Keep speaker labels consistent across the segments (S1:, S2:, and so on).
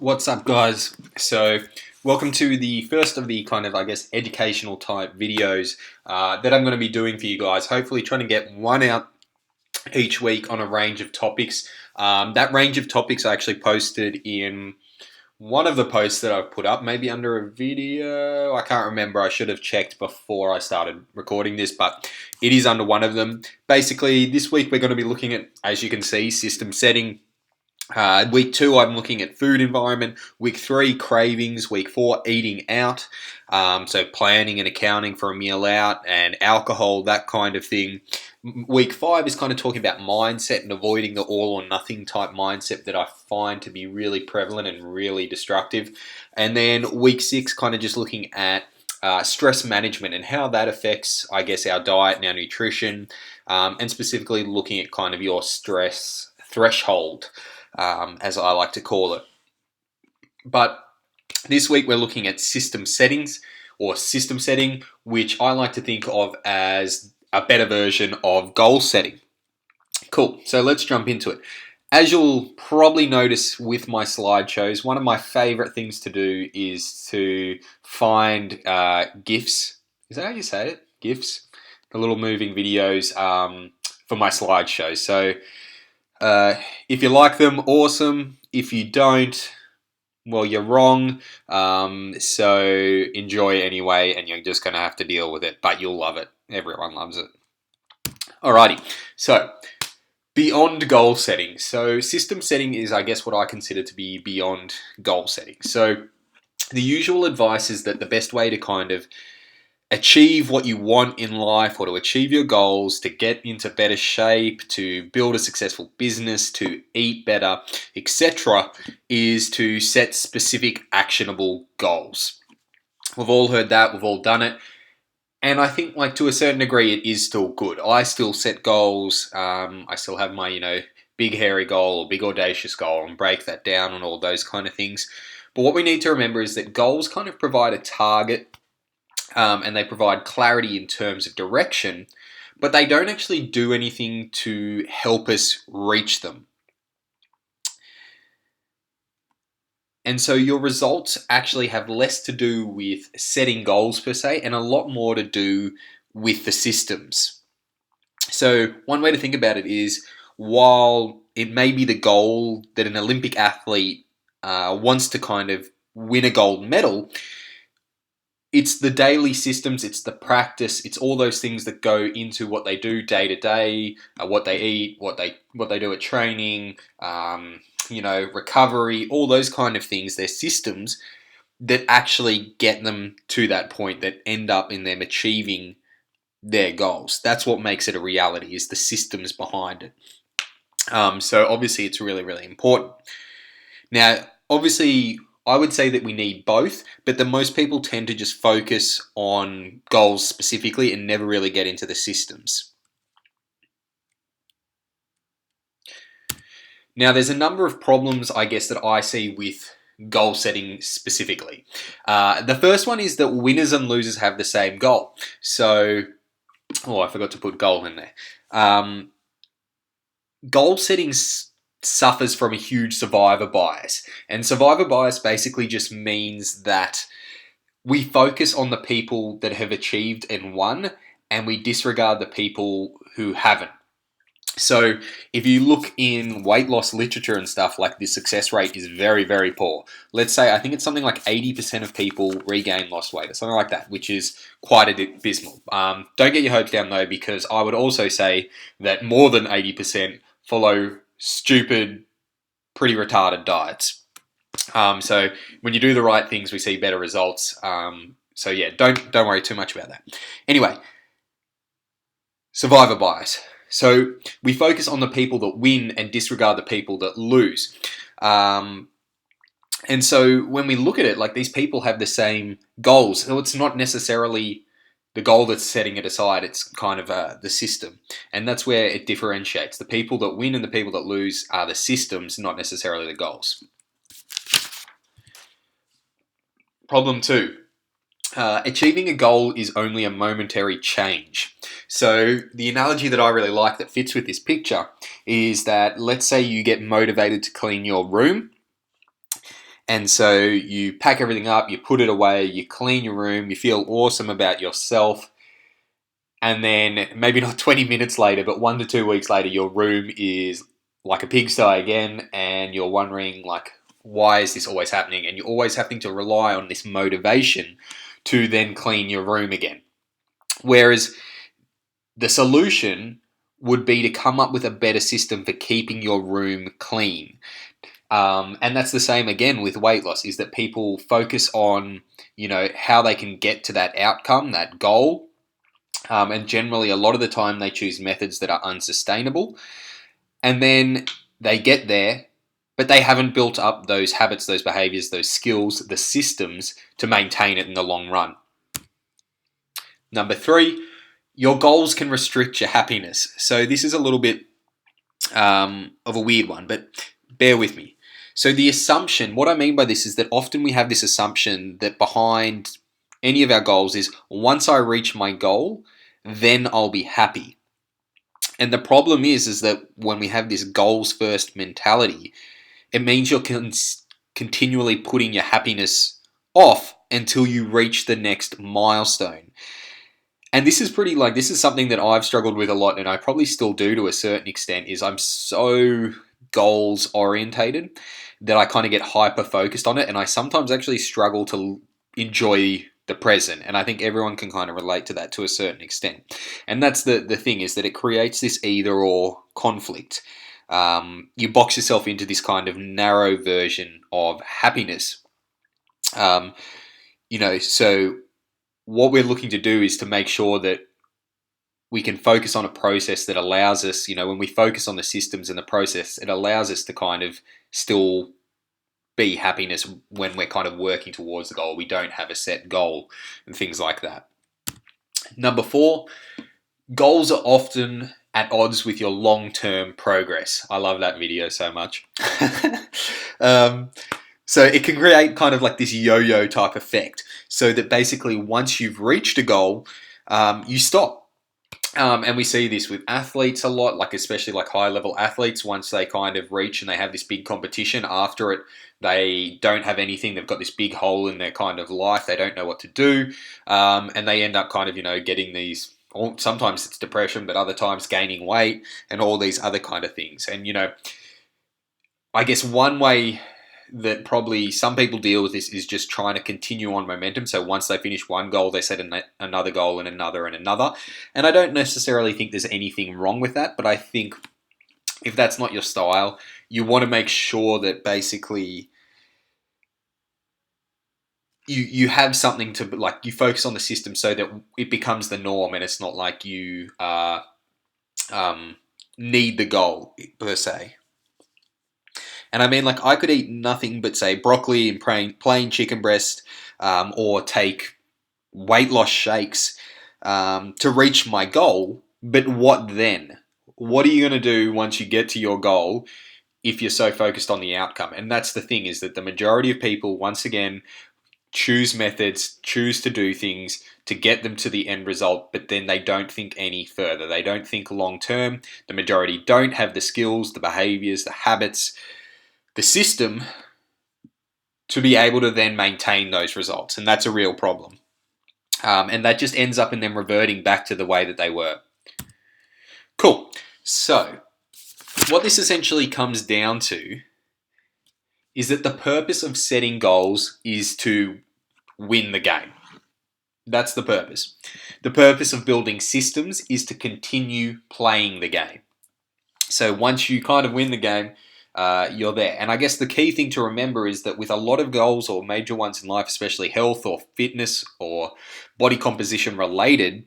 S1: What's up, guys? So, welcome to the first of the kind of, educational type videos that I'm going to be doing for you guys. Hopefully, trying to get one out each week on a range of topics. That range of topics I actually posted in one of the posts that I've put up, maybe under a video. I can't remember. I should have checked before I started recording this, but it is under one of them. Basically, this week we're going to be looking at, as you can see, system setting. Week 2, I'm looking at food environment. Week 3, cravings. Week 4, eating out. So planning and accounting for a meal out and alcohol, that kind of thing. Week 5 is kind of talking about mindset and avoiding the all or nothing type mindset that I find to be really prevalent and really destructive. And then week 6, kind of just looking at stress management and how that affects, I guess, our diet and our nutrition, and specifically looking at kind of your stress threshold, as I like to call it. But this week we're looking at system settings or system setting, which I like to think of as a better version of goal setting. Cool, so let's jump into it. As you'll probably notice with my slideshows, one of my favorite things to do is to find GIFs. Is that how you say it? GIFs? The little moving videos for my slideshows. So if you like them, awesome. If you don't, well, you're wrong. So enjoy anyway, and you're just going to have to deal with it, but you'll love it. Everyone loves it. Alrighty, so beyond goal setting. So system setting is, I guess, what I consider to be beyond goal setting. So the usual advice is that the best way to kind of achieve what you want in life, or to achieve your goals, to get into better shape, to build a successful business, to eat better, etc., is to set specific actionable goals. We've all heard that, we've all done it, and I think, like, to a certain degree it is still good. I still set goals. I still have my big hairy goal or big audacious goal and break that down and all those kind of things. But what we need to remember is that goals kind of provide a target, and they provide clarity in terms of direction, but they don't actually do anything to help us reach them. And so your results actually have less to do with setting goals per se, and a lot more to do with the systems. So one way to think about it is, while it may be the goal that an Olympic athlete wants to kind of win a gold medal, it's the daily systems, it's the practice, it's all those things that go into what they do day to day, what they eat, what they do at training, recovery, all those kind of things. They're systems that actually get them to that point, that end up in them achieving their goals. That's what makes it a reality, is the systems behind it. So obviously it's really, really important. Now, obviously, I would say that we need both, but that most people tend to just focus on goals specifically and never really get into the systems. Now, there's a number of problems, I guess, that I see with goal setting specifically. The first one is that winners and losers have the same goal. So, I forgot to put goal in there. Goal setting suffers from a huge survivor bias. And survivor bias basically just means that we focus on the people that have achieved and won, and we disregard the people who haven't. So if you look in weight loss literature and stuff, like, the success rate is very, very poor. Let's say, I think it's something like 80% of people regain lost weight, or something like that, which is quite abysmal. Don't get your hopes down though, because I would also say that more than 80% follow stupid, pretty retarded diets. So when you do the right things, we see better results. So yeah, don't worry too much about that. Anyway, survivor bias. So we focus on the people that win and disregard the people that lose. And so when we look at it, like, these people have the same goals. So it's not necessarily the goal that's setting it aside, it's kind of the system. And that's where it differentiates. The people that win and the people that lose are the systems, not necessarily the goals. Problem 2. Achieving a goal is only a momentary change. So the analogy that I really like that fits with this picture is that, let's say you get motivated to clean your room, And so you pack everything up, you put it away, you clean your room, you feel awesome about yourself. And then maybe not 20 minutes later, but 1 to 2 weeks later, your room is like a pigsty again. And you're wondering, like, why is this always happening? And you're always having to rely on this motivation to then clean your room again. Whereas the solution would be to come up with a better system for keeping your room clean. And that's the same again with weight loss, is that people focus on, how they can get to that outcome, that goal. And generally, a lot of the time, they choose methods that are unsustainable. And then they get there, but they haven't built up those habits, those behaviors, those skills, the systems to maintain it in the long run. Number 3, your goals can restrict your happiness. So this is a little bit of a weird one, but bear with me. So the assumption, what I mean by this is that often we have this assumption that behind any of our goals is, once I reach my goal, then I'll be happy. And the problem is that when we have this goals first mentality, it means you're continually putting your happiness off until you reach the next milestone. And this is this is something that I've struggled with a lot, and I probably still do to a certain extent, is I'm so goals orientated that I kind of get hyper focused on it, and I sometimes actually struggle to enjoy the present. And I think everyone can kind of relate to that to a certain extent. And that's the thing, is that it creates this either or conflict. You box yourself into this kind of narrow version of happiness. So what we're looking to do is to make sure that we can focus on a process that allows us, when we focus on the systems and the process, it allows us to kind of still be happiness when we're kind of working towards the goal. We don't have a set goal and things like that. Number 4, goals are often at odds with your long-term progress. I love that video so much. So it can create kind of like this yo-yo type effect, so that basically once you've reached a goal, you stop. And we see this with athletes a lot, like especially like high-level athletes. Once they kind of reach and they have this big competition, after it, they don't have anything. They've got this big hole in their kind of life. They don't know what to do, and they end up kind of getting these. Sometimes it's depression, but other times gaining weight and all these other kind of things. And I guess one way that probably some people deal with this is just trying to continue on momentum. So once they finish one goal, they set another goal and another and another. And I don't necessarily think there's anything wrong with that, but I think if that's not your style, you want to make sure that basically you have something to, like, you focus on the system so that it becomes the norm, and it's not like you need the goal per se. And I mean, like, I could eat nothing but, say, broccoli and plain chicken breast, or take weight loss shakes to reach my goal. But what then? What are you going to do once you get to your goal if you're so focused on the outcome? And that's the thing, is that the majority of people, once again, choose methods, choose to do things to get them to the end result, but then they don't think any further. They don't think long term. The majority don't have the skills, the behaviors, the habits, the system to be able to then maintain those results. And that's a real problem. And that just ends up in them reverting back to the way that they were. Cool. So what this essentially comes down to is that the purpose of setting goals is to win the game. That's the purpose. The purpose of building systems is to continue playing the game. So once you kind of win the game, you're there. And I guess the key thing to remember is that with a lot of goals, or major ones in life, especially health or fitness or body composition related,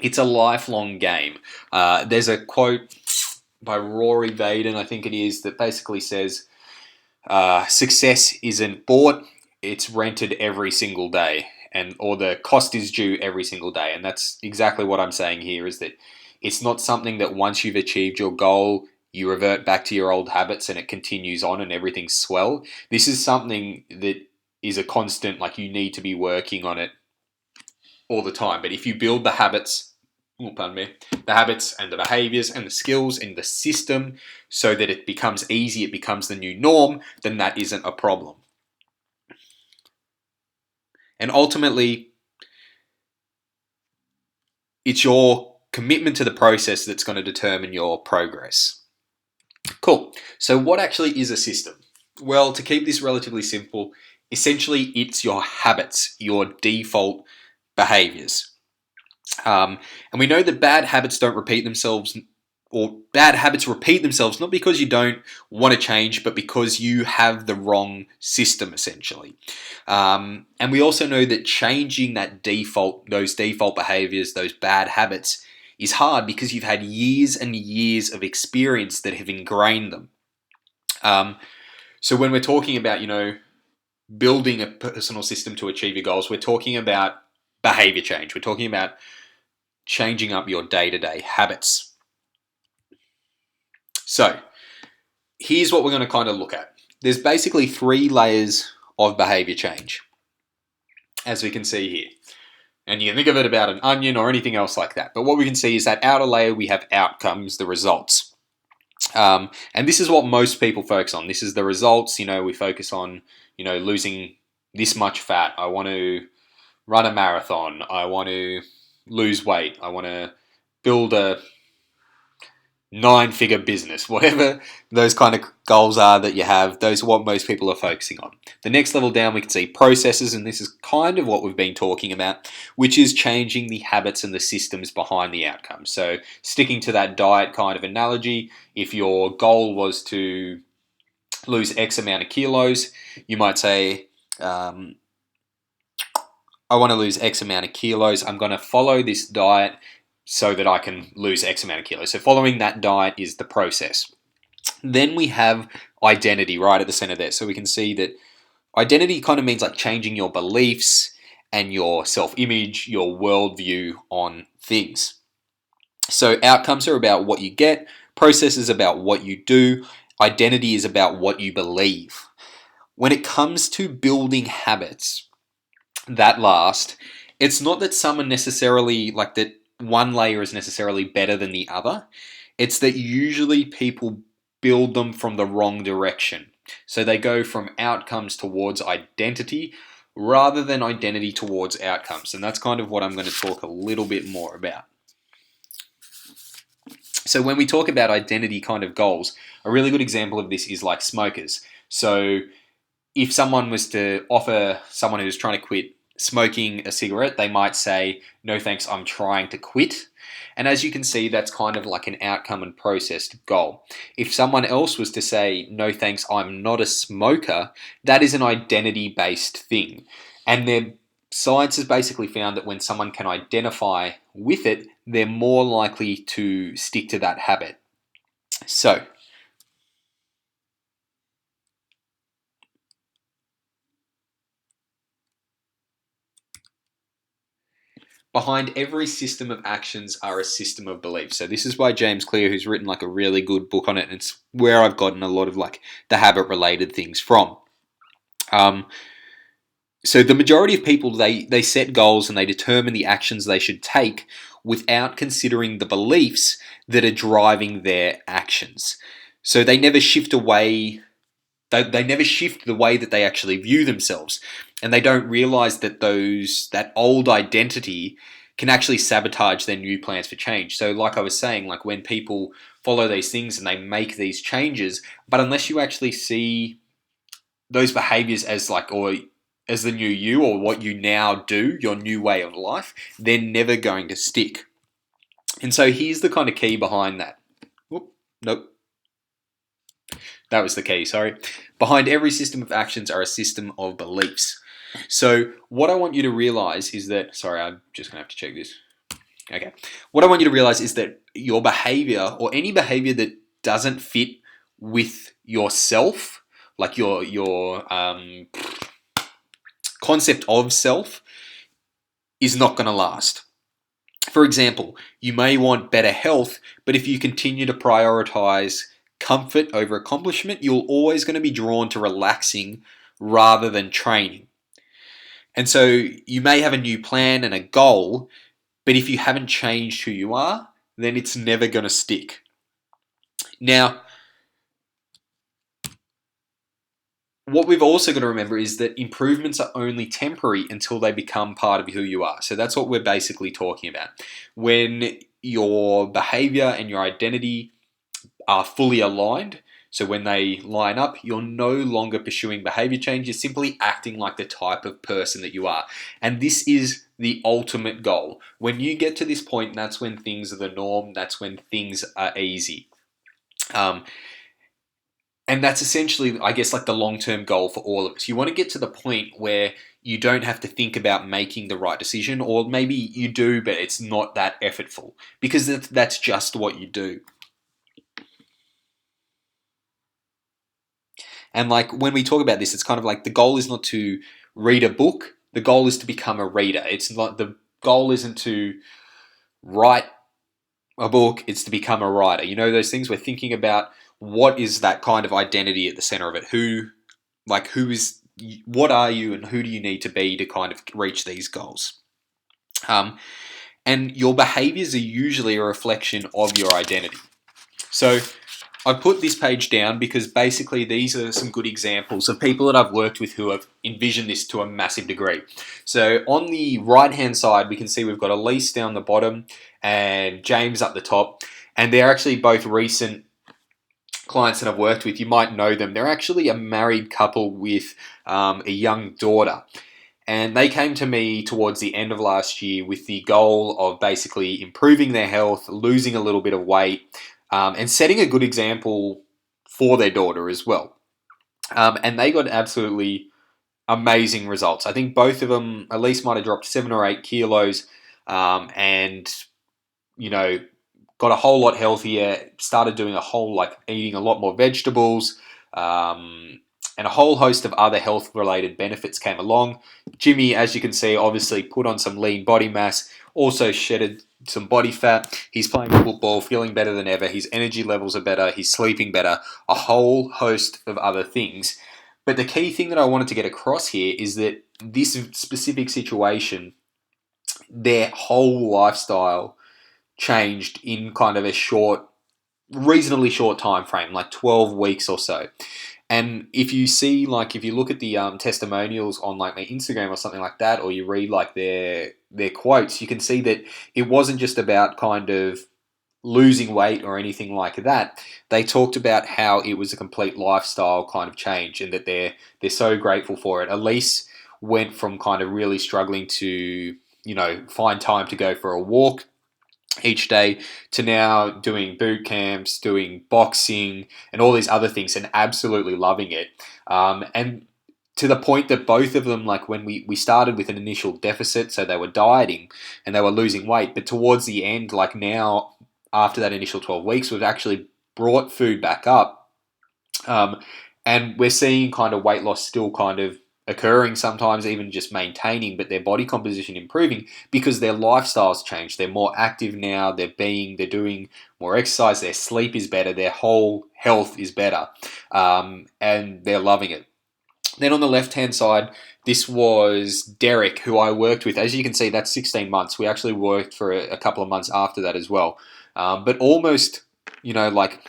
S1: it's a lifelong game. There's a quote by Rory Vaden, I think it is, that basically says, success isn't bought, it's rented every single day, or the cost is due every single day. And that's exactly what I'm saying here, is that it's not something that once you've achieved your goal, you revert back to your old habits and it continues on and everything's swell. This is something that is a constant, like, you need to be working on it all the time. But if you build the habits, the habits and the behaviors and the skills in the system so that it becomes easy, it becomes the new norm, then that isn't a problem. And ultimately, it's your commitment to the process that's going to determine your progress. Cool. So what actually is a system? Well, to keep this relatively simple, essentially it's your habits, your default behaviors. And we know that bad habits don't repeat themselves, or bad habits repeat themselves not because you don't want to change, but because you have the wrong system, essentially. And we also know that changing those default behaviors, those bad habits, is hard because you've had years and years of experience that have ingrained them. So when we're talking about, building a personal system to achieve your goals, we're talking about behavior change. We're talking about changing up your day-to-day habits. So here's what we're going to kind of look at. There's basically 3 layers of behavior change, as we can see here. And you can think of it about an onion or anything else like that. But what we can see is that outer layer, we have outcomes, the results. And this is what most people focus on. This is the results. We focus on, losing this much fat. I want to run a marathon. I want to lose weight. I want to build a 9-figure business. Whatever those kind of goals are that you have, those are what most people are focusing on. The next level down, we can see processes, and this is kind of what we've been talking about, which is changing the habits and the systems behind the outcome. So sticking to that diet kind of analogy, if your goal was to lose X amount of kilos, you might say, I want to lose X amount of kilos. I'm going to follow this diet so that I can lose X amount of kilos. So following that diet is the process. Then we have identity right at the center there. So we can see that identity kind of means like changing your beliefs and your self-image, your worldview on things. So outcomes are about what you get, process is about what you do, identity is about what you believe. When it comes to building habits that last, it's not that some are necessarily like that one layer is necessarily better than the other. It's that usually people build them from the wrong direction. So they go from outcomes towards identity rather than identity towards outcomes. And that's kind of what I'm going to talk a little bit more about. So when we talk about identity kind of goals, a really good example of this is like smokers. So if someone was to offer someone who's trying to quit smoking a cigarette, they might say, no thanks, I'm trying to quit. And as you can see, that's kind of like an outcome and processed goal. If someone else was to say, no thanks, I'm not a smoker, that is an identity-based thing. And their science has basically found that when someone can identify with it, they're more likely to stick to that habit. So, behind every system of actions are a system of beliefs. So this is by James Clear, who's written like a really good book on it, and it's where I've gotten a lot of like the habit related things from. So the majority of people, they set goals and they determine the actions they should take without considering the beliefs that are driving their actions. So they never shift away. They never shift the way that they actually view themselves, and they don't realize that that old identity can actually sabotage their new plans for change. So like I was saying, like when people follow these things and they make these changes, but unless you actually see those behaviors as like, or as the new you, or what you now do, your new way of life, they're never going to stick. And so here's the kind of key behind that. Whoop, nope. That was the key, sorry. Behind every system of actions are a system of beliefs. So what I want you to realize is that, sorry, I'm just going to have to check this. Okay. What I want you to realize is that your behavior, or any behavior that doesn't fit with yourself, like your concept of self, is not going to last. For example, you may want better health, but if you continue to prioritize comfort over accomplishment, you're always going to be drawn to relaxing rather than training. And so you may have a new plan and a goal, but if you haven't changed who you are, then it's never going to stick. Now, what we've also got to remember is that improvements are only temporary until they become part of who you are. So that's what we're basically talking about. When your behavior and your identity are fully aligned, so when they line up, you're no longer pursuing behavior change, you're simply acting like the type of person that you are. And this is the ultimate goal. When you get to this point, that's when things are the norm, that's when things are easy. And that's essentially, I guess, like the long-term goal for all of us. You want to get to the point where you don't have to think about making the right decision, or maybe you do, but it's not that effortful, because that's just what you do. And like when we talk about this, it's kind of like the goal is not to read a book. The goal is to become a reader. It's not, the goal isn't to write a book. It's to become a writer. You know, those things we're thinking about. What is that kind of identity at the center of it? What are you, and who do you need to be to kind of reach these goals? And your behaviors are usually a reflection of your identity. So I put this page down because basically these are some good examples of people that I've worked with who have envisioned this to a massive degree. So on the right-hand side, we can see we've got Elise down the bottom and James up the top. And they're actually both recent clients that I've worked with. You might know them. They're actually a married couple with a young daughter. And they came to me towards the end of last year with the goal of basically improving their health, losing a little bit of weight, and setting a good example for their daughter as well. And they got absolutely amazing results. I think both of them, Elise might have dropped 7 or 8 kilos, and you know, got a whole lot healthier. Started doing eating a lot more vegetables, and a whole host of other health-related benefits came along. Jimmy, as you can see, obviously put on some lean body mass, also shedded some body fat. He's playing football, feeling better than ever. His energy levels are better. He's sleeping better. A whole host of other things. But the key thing that I wanted to get across here is that this specific situation, their whole lifestyle changed in kind of reasonably short time frame, like 12 weeks or so. And if you look at the testimonials on like my Instagram or something like that, or you read like their quotes, you can see that it wasn't just about kind of losing weight or anything like that. They talked about how it was a complete lifestyle kind of change, and that they're so grateful for it. Elise went from kind of really struggling to find time to go for a walk each day to now doing boot camps, doing boxing, and all these other things, and absolutely loving it. And to the point that both of them, like when we started with an initial deficit, so they were dieting and they were losing weight, but towards the end, like now, after that initial 12 weeks, we've actually brought food back up. And we're seeing kind of weight loss still kind of occurring, sometimes even just maintaining, but their body composition improving because their lifestyles changed. They're more active now, they're doing more exercise, their sleep is better, their whole health is better, and they're loving it. Then on the left-hand side, this was Derek, who I worked with. As you can see, that's 16 months. We actually worked for a couple of months after that as well. But almost, like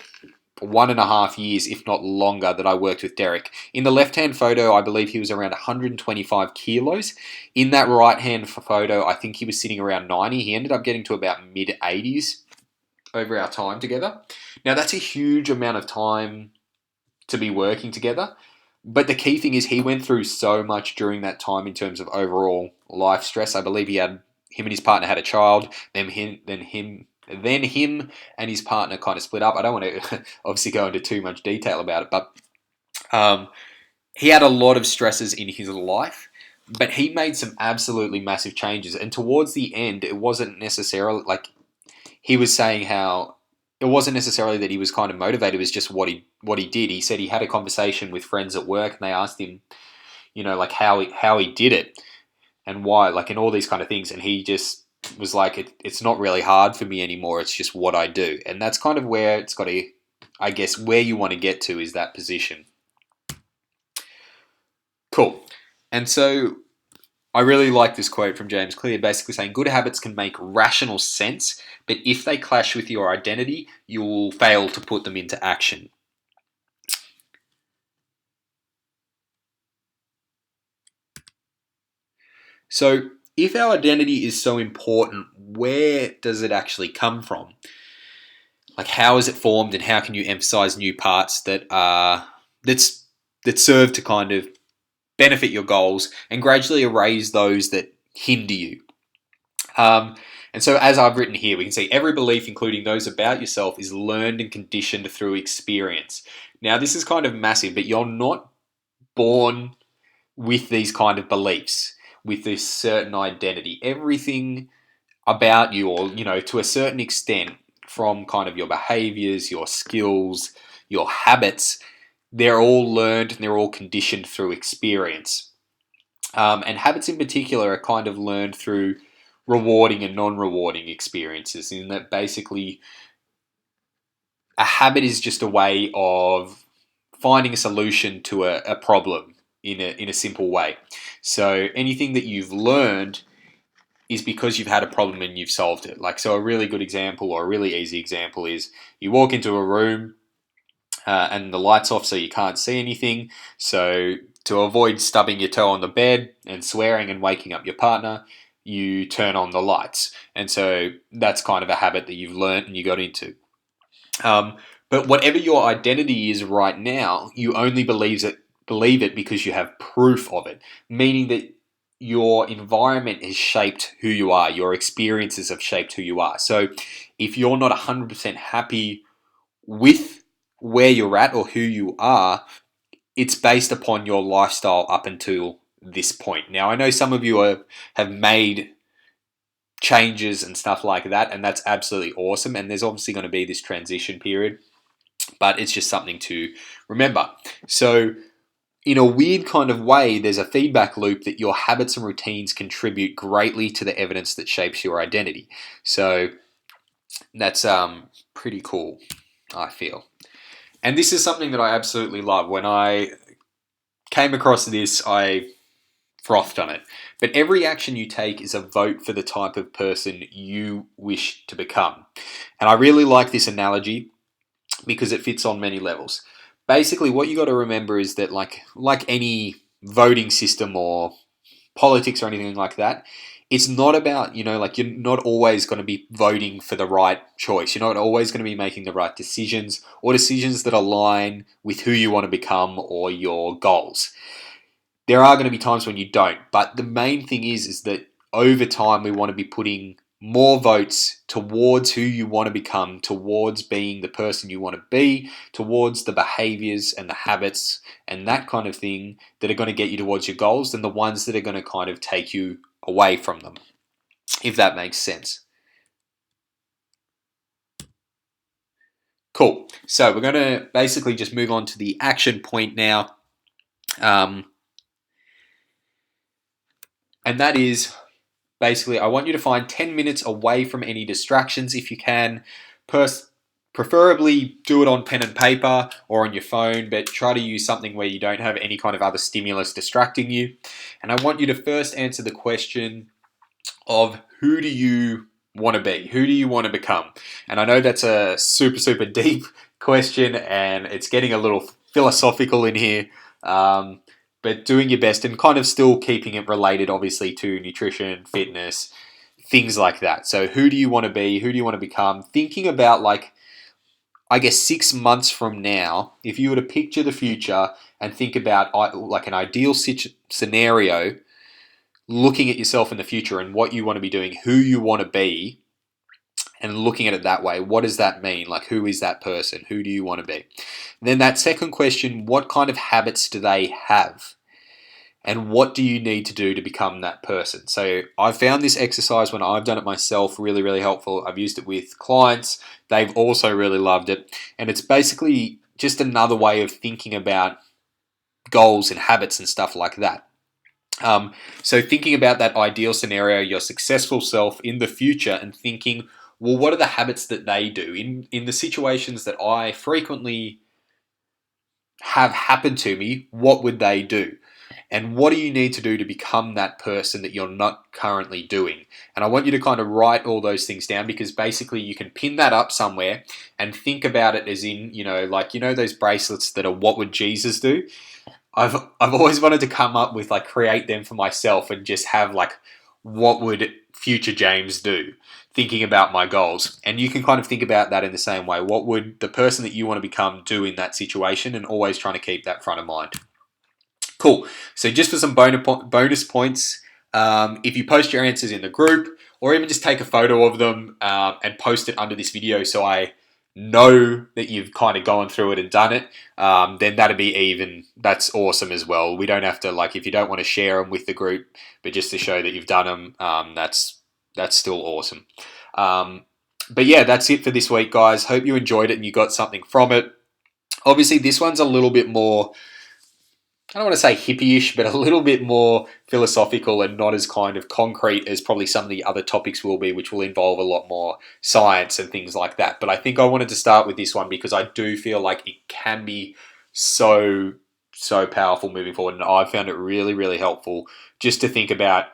S1: 1.5 years, if not longer, that I worked with Derek. In the left-hand photo, I believe he was around 125 kilos. In that right-hand photo, I think he was sitting around 90. He ended up getting to about mid-80s over our time together. Now, that's a huge amount of time to be working together. But the key thing is he went through so much during that time in terms of overall life stress. I believe him and his partner had a child, then him and his partner kind of split up. I don't want to obviously go into too much detail about it, but he had a lot of stresses in his life, but he made some absolutely massive changes. And towards the end, it wasn't necessarily like he was saying how it wasn't necessarily that he was kind of motivated. It was just what he did. He said he had a conversation with friends at work, and they asked him, like how he did it and why, like, and all these kind of things. And he just was like, it's not really hard for me anymore. It's just what I do. And that's kind of where it's got to, I guess, where you want to get to is that position. Cool. And so I really like this quote from James Clear, basically saying good habits can make rational sense, but if they clash with your identity, you will fail to put them into action. So, if our identity is so important, where does it actually come from? Like, how is it formed, and how can you emphasize new parts that serve to kind of benefit your goals and gradually erase those that hinder you? Um, and so, as I've written here, we can see every belief, including those about yourself, is learned and conditioned through experience. Now, this is kind of massive, but you're not born with these kind of beliefs, with this certain identity. Everything about you, or to a certain extent, from kind of your behaviors, your skills, your habits, they're all learned and they're all conditioned through experience. And habits in particular are kind of learned through rewarding and non-rewarding experiences, in that basically a habit is just a way of finding a solution to a problem in a simple way. So anything that you've learned is because you've had a problem and you've solved it. Like, so a really good example, or a really easy example, is you walk into a room and the light's off so you can't see anything. So to avoid stubbing your toe on the bed and swearing and waking up your partner, you turn on the lights. And so that's kind of a habit that you've learned and you got into. But whatever your identity is right now, you only believe it because you have proof of it, meaning that your environment has shaped who you are, your experiences have shaped who you are. So if you're not 100% happy with where you're at or who you are, it's based upon your lifestyle up until this point. Now, I know some of you have made changes and stuff like that, and that's absolutely awesome. And there's obviously going to be this transition period, but it's just something to remember. So, in a weird kind of way, there's a feedback loop that your habits and routines contribute greatly to the evidence that shapes your identity. So, that's pretty cool, I feel. And this is something that I absolutely love. When I came across this, I frothed on it. But every action you take is a vote for the type of person you wish to become. And I really like this analogy because it fits on many levels. Basically, what you got to remember is that like any voting system or politics or anything like that, it's not about, like, you're not always going to be voting for the right choice. You're not always going to be making the right decisions, or decisions that align with who you want to become or your goals. There are going to be times when you don't, but the main thing is that over time we want to be putting more votes towards who you want to become, towards being the person you want to be, towards the behaviors and the habits and that kind of thing that are going to get you towards your goals, than the ones that are going to kind of take you away from them, if that makes sense. Cool. So we're going to basically just move on to the action point now. And that is basically, I want you to find 10 minutes away from any distractions if you can. Preferably do it on pen and paper or on your phone, but try to use something where you don't have any kind of other stimulus distracting you. And I want you to first answer the question of, who do you want to be? Who do you want to become? And I know that's a super, super deep question, and it's getting a little philosophical in here. But doing your best and kind of still keeping it related, obviously, to nutrition, fitness, things like that. So who do you want to be? Who do you want to become? Thinking about, like, I guess 6 months from now, if you were to picture the future and think about like an ideal scenario, looking at yourself in the future and what you want to be doing, who you want to be, and looking at it that way, what does that mean? Like, who is that person? Who do you want to be? And then that second question, what kind of habits do they have? And what do you need to do to become that person? So I've found this exercise when I've done it myself really, really helpful. I've used it with clients. They've also really loved it. And it's basically just another way of thinking about goals and habits and stuff like that. So thinking about that ideal scenario, your successful self in the future, and thinking, well, what are the habits that they do? In the situations that I frequently have happen to me, what would they do? And what do you need to do to become that person that you're not currently doing? And I want you to kind of write all those things down, because basically you can pin that up somewhere and think about it as in, like, those bracelets that are, what would Jesus do? I've always wanted to come up with like create them for myself and just have like what would future James do, thinking about my goals. And you can kind of think about that in the same way. What would the person that you want to become do in that situation, and always trying to keep that front of mind. Cool. So just for some bonus points, if you post your answers in the group, or even just take a photo of them and post it under this video so I know that you've kind of gone through it and done it, then that's awesome as well. We don't have to, like, if you don't want to share them with the group, but just to show that you've done them, that's still awesome. But yeah, that's it for this week, guys. Hope you enjoyed it and you got something from it. Obviously, this one's a little bit more, I don't want to say hippie-ish, but a little bit more philosophical and not as kind of concrete as probably some of the other topics will be, which will involve a lot more science and things like that. But I think I wanted to start with this one because I do feel like it can be so powerful moving forward. And I've found it really, really helpful just to think about,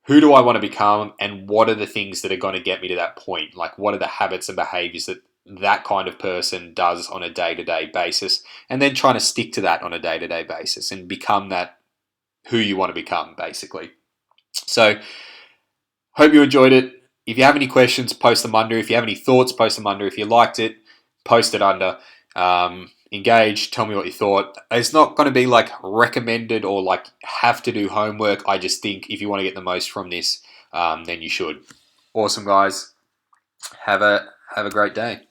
S1: who do I want to become and what are the things that are going to get me to that point? Like, what are the habits and behaviors that kind of person does on a day-to-day basis, and then trying to stick to that on a day-to-day basis and become that who you want to become, basically. So, hope you enjoyed it. If you have any questions, post them under. If you have any thoughts, post them under. If you liked it, post it under. Engage, tell me what you thought. It's not going to be like recommended or like have to do homework. I just think if you want to get the most from this, then you should. Awesome, guys. Have a great day.